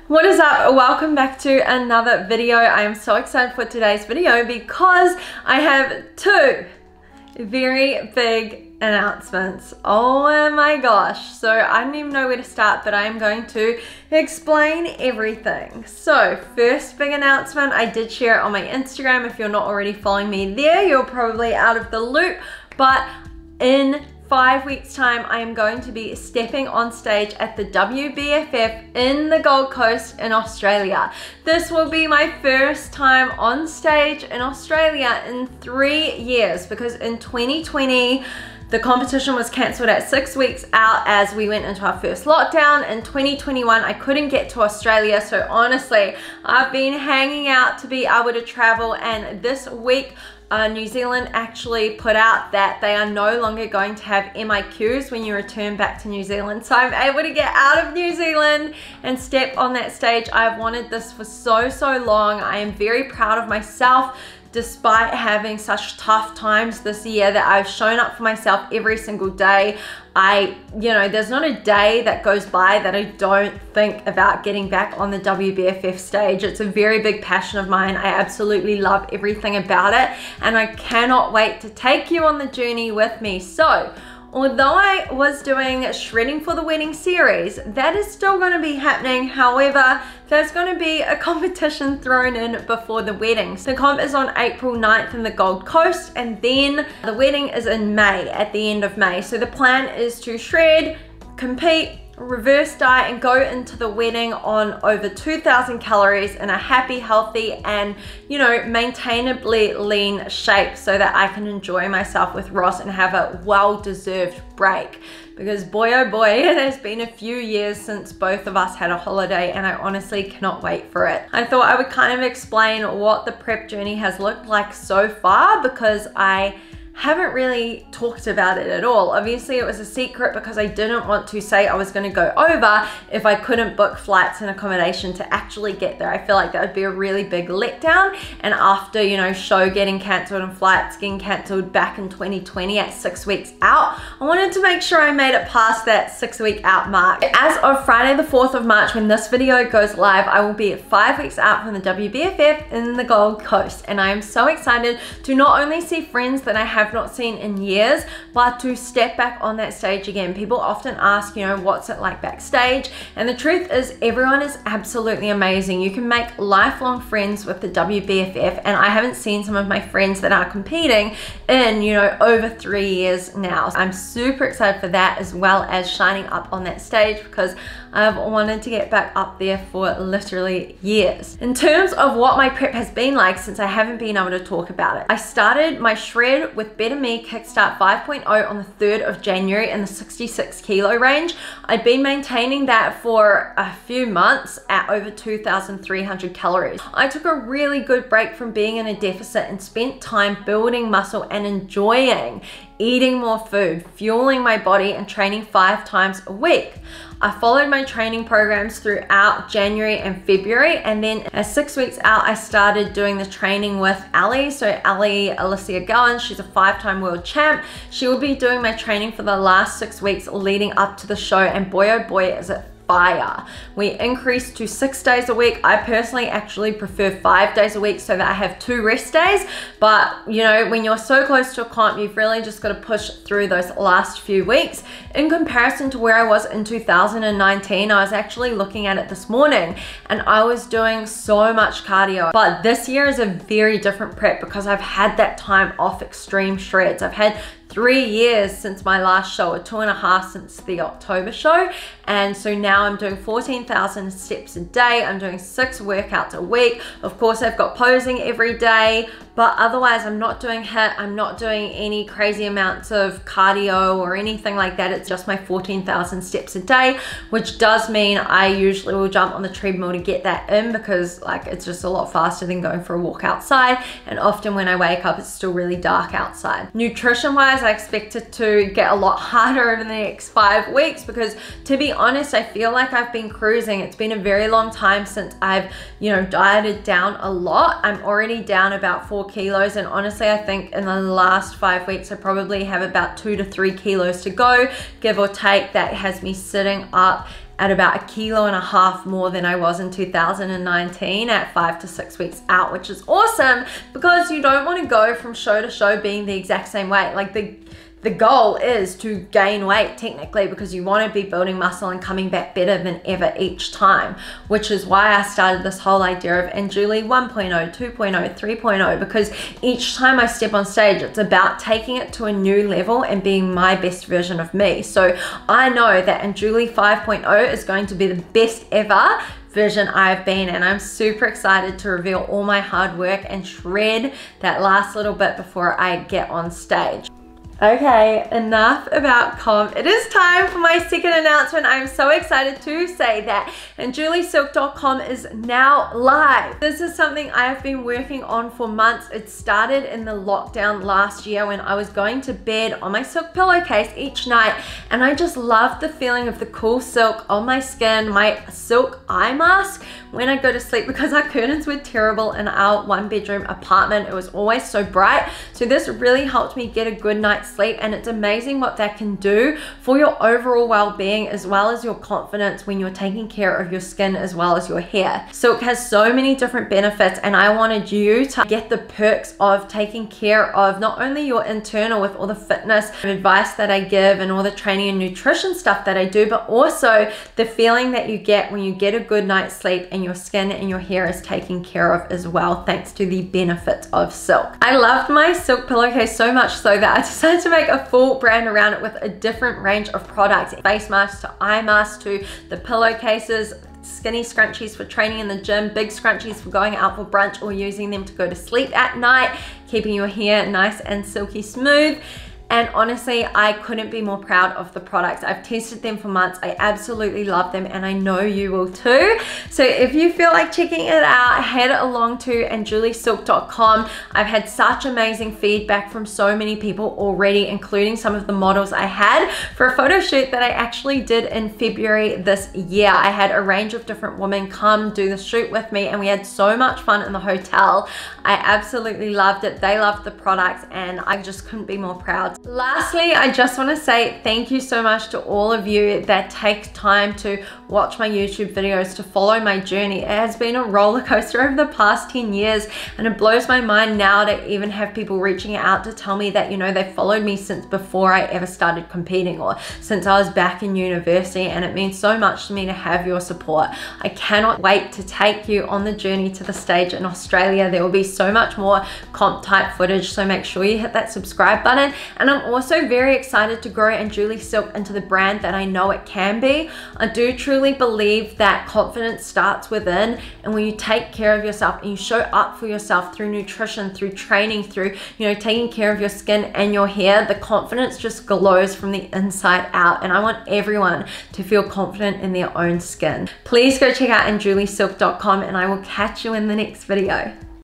What is up? Welcome back to another video. I am so excited for today's video because I have two very big announcements. Oh my gosh. So I don't even know where to start, but I am going to explain everything. So first big announcement, I did share it on my Instagram. If you're not already following me there, you're probably out of the loop, but in 5 weeks time, I am going to be stepping on stage at the Wbff in the Gold Coast in Australia. This will be my first time on stage in Australia in 3 years because in 2020, the competition was cancelled at 6 weeks out as we went into our first lockdown. In 2021, I couldn't get to Australia, so honestly, I've been hanging out to be able to travel, and this week, New Zealand actually put out that they are no longer going to have MIQs when you return back to New Zealand. So I'm able to get out of New Zealand and step on that stage. I've wanted this for so long. I am very proud of myself. Despite having such tough times this year, that I've shown up for myself every single day. There's not a day that goes by that I don't think about getting back on the Wbff stage. It's a very big passion of mine. I absolutely love everything about it, and I cannot wait to take you on the journey with me. So, although I was doing Shredding for the Wedding series, that is still going to be happening. However, there's going to be a competition thrown in before the wedding. So the comp is on April 9th in the Gold Coast, and then the wedding is in May, at the end of May. So the plan is to shred, compete, reverse diet, and go into the wedding on over 2,000 calories in a happy, healthy, and maintainably lean shape so that I can enjoy myself with Ross and have a well-deserved break. Because boy oh boy, it has been a few years since both of us had a holiday, and I honestly cannot wait for it. I thought I would kind of explain what the prep journey has looked like so far, because I haven't really talked about it at all. Obviously it was a secret because I didn't want to say I was going to go over if I couldn't book flights and accommodation to actually get there. I feel like that would be a really big letdown, and after show getting cancelled and flights getting cancelled back in 2020 at 6 weeks out, I wanted to make sure I made it past that 6 week out mark. As of Friday the 4th of March, when this video goes live, I will be 5 weeks out from the Wbff in the Gold Coast, and I am so excited to not only see friends that I have not seen in years, but to step back on that stage again. People often ask, what's it like backstage? And the truth is, everyone is absolutely amazing. You can make lifelong friends with the Wbff, and I haven't seen some of my friends that are competing in, over 3 years now. So I'm super excited for that, as well as shining up on that stage, because I've wanted to get back up there for literally years. In terms of what my prep has been like since I haven't been able to talk about it, I started my shred with Better Me Kickstart 5.0 on the 3rd of January in the 66 kilo range. I'd been maintaining that for a few months at over 2,300 calories. I took a really good break from being in a deficit and spent time building muscle and enjoying eating more food, fueling my body, and training 5 times a week. I followed my training programs throughout January and February, and then at 6 weeks out, I started doing the training with Ali. So Ali, Alicia Gowan, she's a 5-time world champ. She will be doing my training for the last 6 weeks leading up to the show, and boy oh boy is it fire. We increased to 6 days a week. I personally actually prefer 5 days a week so that I have 2 rest days, but when you're so close to a comp, you've really just got to push through those last few weeks. In comparison to where I was in 2019, I was actually looking at it this morning, and I was doing so much cardio. But this year is a very different prep because I've had that time off extreme shreds. I've had 3 years since my last show, or 2.5 since the October show, and so now I'm doing 14,000 steps a day. I'm doing 6 workouts a week. Of course, I've got posing every day, but otherwise I'm not doing HIIT. I'm not doing any crazy amounts of cardio or anything like that. It's just my 14,000 steps a day, which does mean I usually will jump on the treadmill to get that in, because it's just a lot faster than going for a walk outside, and often when I wake up it's still really dark outside. Nutrition wise, I expect it to get a lot harder over the next 5 weeks, because to be honest, I feel like I've been cruising. It's been a very long time since I've dieted down a lot. I'm already down about 4 kilos, and honestly I think in the last 5 weeks I probably have about 2 to 3 kilos to go, give or take. That has me sitting up at about 1.5 kilos more than I was in 2019 at 5 to 6 weeks out, which is awesome because you don't want to go from show to show being the exact same weight. Like the goal is to gain weight technically, because you want to be building muscle and coming back better than ever each time, which is why I started this whole idea of AMB-ANJULI 1.0, 2.0, 3.0, because each time I step on stage, it's about taking it to a new level and being my best version of me. So I know that AMB-ANJULI 5.0 is going to be the best ever version I've been, and I'm super excited to reveal all my hard work and shred that last little bit before I get on stage. Okay, enough about comp. It is time for my second announcement. I'm so excited to say that AMB-ANJULISilk.com is now live. This is something I have been working on for months. It started in the lockdown last year when I was going to bed on my silk pillowcase each night, and I just loved the feeling of the cool silk on my skin, my silk eye mask when I go to sleep, because our curtains were terrible in our 1-bedroom apartment. It was always so bright. So this really helped me get a good night's sleep, and it's amazing what that can do for your overall well-being as well as your confidence when you're taking care of your skin as well as your hair. Silk has so many different benefits, and I wanted you to get the perks of taking care of not only your internal with all the fitness advice that I give and all the training and nutrition stuff that I do, but also the feeling that you get when you get a good night's sleep and your skin and your hair is taken care of as well, thanks to the benefits of silk. I loved my silk pillowcase so much so that I decided to make a full brand around it with a different range of products, face masks to eye masks to the pillowcases, skinny scrunchies for training in the gym, big scrunchies for going out for brunch or using them to go to sleep at night, keeping your hair nice and silky smooth. And honestly, I couldn't be more proud of the products. I've tested them for months. I absolutely love them, and I know you will too. So if you feel like checking it out, head along to AMB-ANJULISilk.com. I've had such amazing feedback from so many people already, including some of the models I had for a photo shoot that I actually did in February this year. I had a range of different women come do the shoot with me, and we had so much fun in the hotel. I absolutely loved it. They loved the products, and I just couldn't be more proud. Lastly, I just want to say thank you so much to all of you that take time to watch my YouTube videos, to follow my journey. It has been a roller coaster over the past 10 years, and it blows my mind now to even have people reaching out to tell me that, you know, they followed me since before I ever started competing or since I was back in university, and it means so much to me to have your support. I cannot wait to take you on the journey to the stage in Australia. There will be so much more comp type footage, so make sure you hit that subscribe button. And I'm also very excited to grow AMB-ANJULI Silk into the brand that I know it can be. I do truly believe that confidence starts within, and when you take care of yourself and you show up for yourself through nutrition, through training, through, you know, taking care of your skin and your hair, the confidence just glows from the inside out, and I want everyone to feel confident in their own skin. Please go check out AMB-ANJULISilk.com, and I will catch you in the next video.